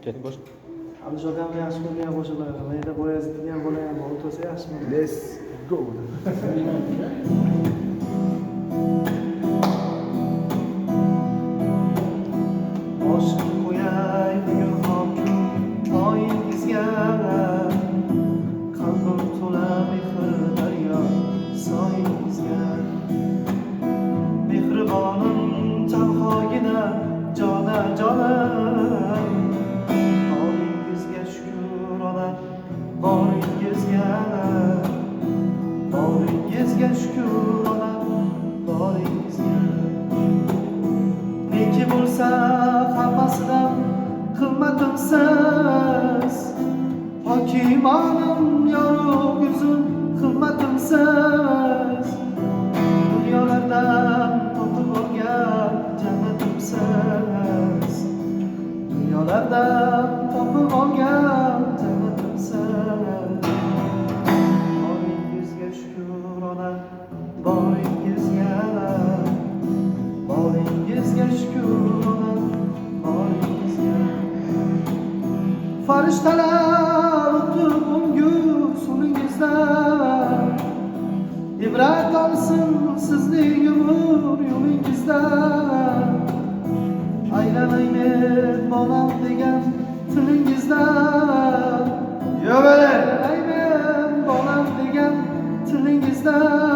Ket bosh. Abdushakamni yaxshi ko'rgan qo'shiqlar, Mayda Qo'yazid degan bola ham o'tirsa yaxshimi? Let's go. Boshim qo'yay bugun hokim oyingizga, qalbim to'la mehr daryo soyingizga. Mehribonim tanhogina jonim, boringizga shukr ona, boringizga shukr ona, boringizga. Neki bo'lsa hammasidan qimmatimsiz, hokimonim yorug' yuzim qimmatimsiz, dunyolardan topib olgan jannatimsiz, dunyolardan topib olgan jannatimsiz. Boringizga shukr ona, boringizga shukr ona, boringizga. Farishtalar o'tib o'ngur so'ningizdan, ibrat olsin sizning umr yo'lingizdan. Aylanaymen bolam degan tilingizdan, aylanaymen bolam degan tilingizdan.